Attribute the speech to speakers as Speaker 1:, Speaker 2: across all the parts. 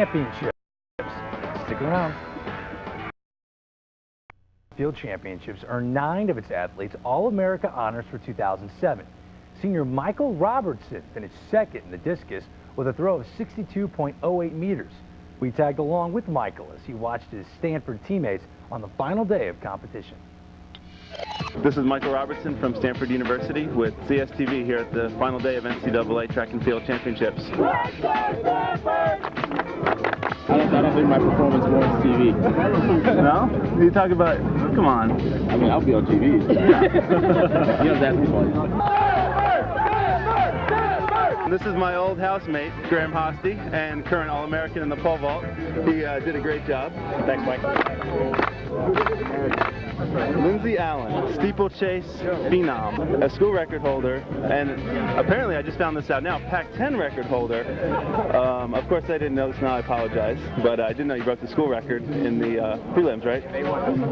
Speaker 1: Championships. Stick around. Field Championships earned 9 of its athletes All-America honors for 2007. Senior Michael Robertson finished second in the discus with a throw of 62.08 meters. We tagged along with Michael as he watched his Stanford teammates on the final day of competition.
Speaker 2: This is Michael Robertson from Stanford University with CSTV here at the final day of NCAA Track and Field Championships.
Speaker 3: I don't think my performance warrants TV.
Speaker 2: No? You talk about, come on.
Speaker 3: I mean, I'll be on TV. You know, that's funny.
Speaker 2: This is my old housemate, Graham Hosty, and current All-American in the pole vault. He did a great job. Thanks, Mike. Lindsay Allen, steeplechase phenom, a school record holder, and apparently I just found this out now, Pac-10 record holder. Of course I didn't know this now, I apologize, but I did know you broke the school record in the prelims, right?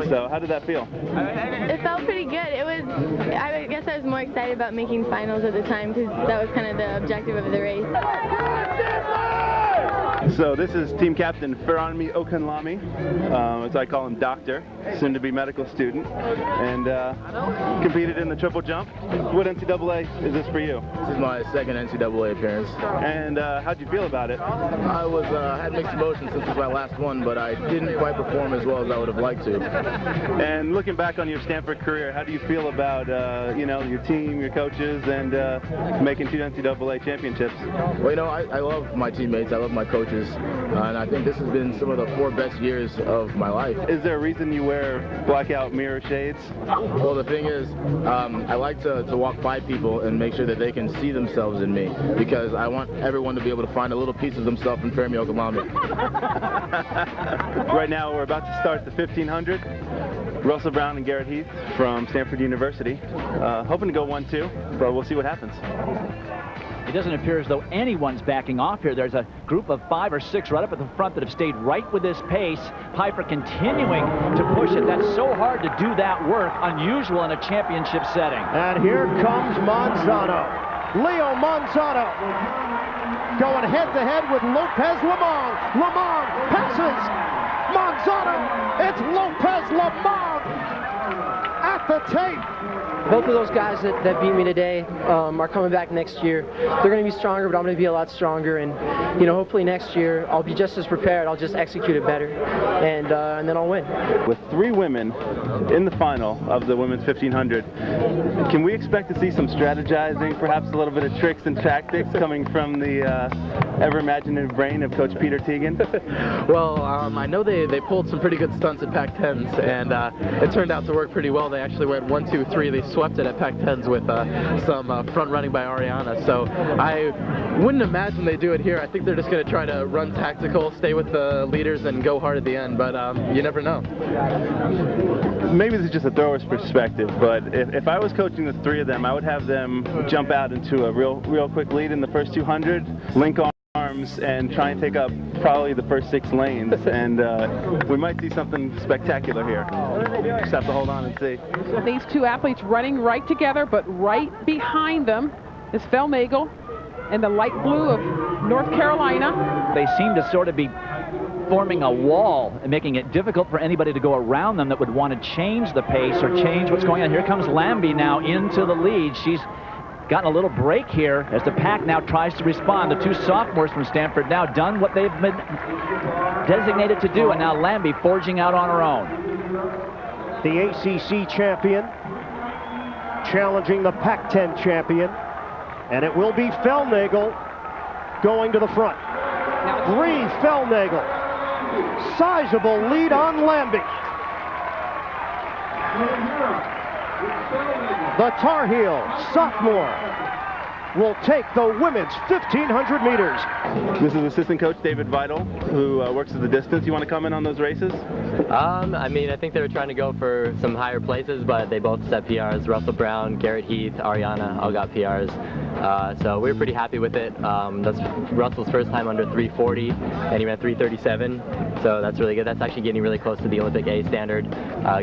Speaker 2: So how did that feel?
Speaker 4: It felt pretty good. I guess I was more excited about making finals at the time because that was kind of the objective of the race.
Speaker 2: So this is team captain Ferranmi Okunlami, as I call him Doctor, soon to be medical student, and competed in the triple jump. What NCAA is this for you?
Speaker 3: This is my second NCAA appearance.
Speaker 2: And how'd you feel about it?
Speaker 3: I had mixed emotions since it was my last one, but I didn't quite perform as well as I would have liked to.
Speaker 2: And looking back on your Stanford career, how do you feel about you know, your team, your coaches, and making 2 NCAA championships?
Speaker 3: Well, you know, I love my teammates, I love my coaches, and I think this has been some of the 4 best years of my life.
Speaker 2: Is there a reason you wear blackout mirror shades?
Speaker 3: Well, the thing is, I like to walk by people and make sure that they can see themselves in me, because I want everyone to be able to find a little piece of themselves in Ferranmi Okunlami.
Speaker 2: Right now, we're about to start the 1500. Russell Brown and Garrett Heath from Stanford University. Hoping to go 1-2, but we'll see what happens.
Speaker 5: It doesn't appear as though anyone's backing off here. There's a group of 5 or 6 right up at the front that have stayed right with this pace. Piper continuing to push it. That's so hard to do that work, unusual in a championship setting.
Speaker 6: And here comes Manzano. Leo Manzano going head-to-head with Lopez Lamong. Lamong passes. Manzano. It's Lopez Lamong at the tape.
Speaker 7: Both of those guys that beat me today are coming back next year. They're going to be stronger, but I'm going to be a lot stronger. And, you know, hopefully next year I'll be just as prepared. I'll just execute it better, and then I'll win.
Speaker 2: With 3 women in the final of the women's 1500, can we expect to see some strategizing, perhaps a little bit of tricks and tactics coming from the ever-imaginative brain of Coach Peter Teagan?
Speaker 8: Well, I know they pulled some pretty good stunts at Pac-10s, and it turned out to work pretty well. They actually went 1, 2, 3. They swept it at Pac-10s with some front running by Ariana. So I wouldn't imagine they do it here. I think they're just going to try to run tactical, stay with the leaders, and go hard at the end. But you never know.
Speaker 2: Maybe this is just a thrower's perspective, but if I was coaching the 3 of them, I would have them jump out into a real quick lead in the first 200, link arms, and try and take up probably the first 6 lanes, and we might see something spectacular here. Just have to hold on and see.
Speaker 9: These 2 athletes running right together, but right behind them is Felnagel in the light blue of North Carolina.
Speaker 5: They seem to sort of be forming a wall and making it difficult for anybody to go around them that would want to change the pace or change what's going on. Here comes Lambie now into the lead. She's gotten a little break here as the pack now tries to respond. The 2 sophomores from Stanford now done what they've been designated to do, and now Lambie forging out on her own.
Speaker 6: The ACC champion challenging the Pac-10 champion, and it will be Felnagel going to the front. Bree Felnagel, sizable lead on Lambie. The Tar Heel sophomore will take the women's 1500 meters.
Speaker 2: This is assistant coach David Vital, who works at the distance. You want to comment on those races?
Speaker 10: I mean, I think they were trying to go for some higher places, but they both set PRs. Russell Brown, Garrett Heath, Ariana all got PRs. So we were pretty happy with it. That's Russell's first time under 340, and he ran 337. so that's really good. That's actually getting really close to the Olympic A standard.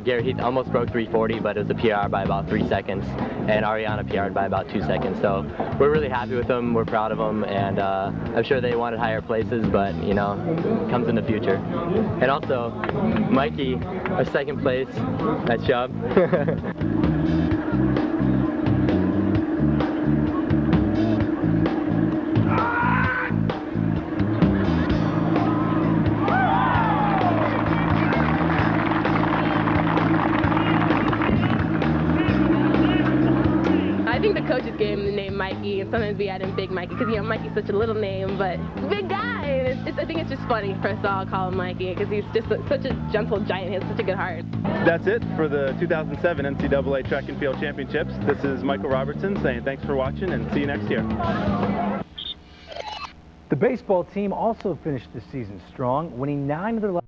Speaker 10: Garrett Heath almost broke 3:40, but it was a PR by about 3 seconds, and Ariana PR'd by about 2 seconds. So we're really happy with them. We're proud of them, and I'm sure they wanted higher places, but you know, it comes in the future. And also, Mikey, our second place. Nice job.
Speaker 4: I think the coaches gave him the name Mikey, and sometimes we add in Big Mikey because, you know, Mikey's such a little name, but big guy. And I think it's just funny for us all to call him Mikey because he's just such a gentle giant. He has such a good heart.
Speaker 2: That's it for the 2007 NCAA Track and Field Championships. This is Michael Robertson saying thanks for watching and see you next year.
Speaker 1: The baseball team also finished the season strong, winning 9 of their last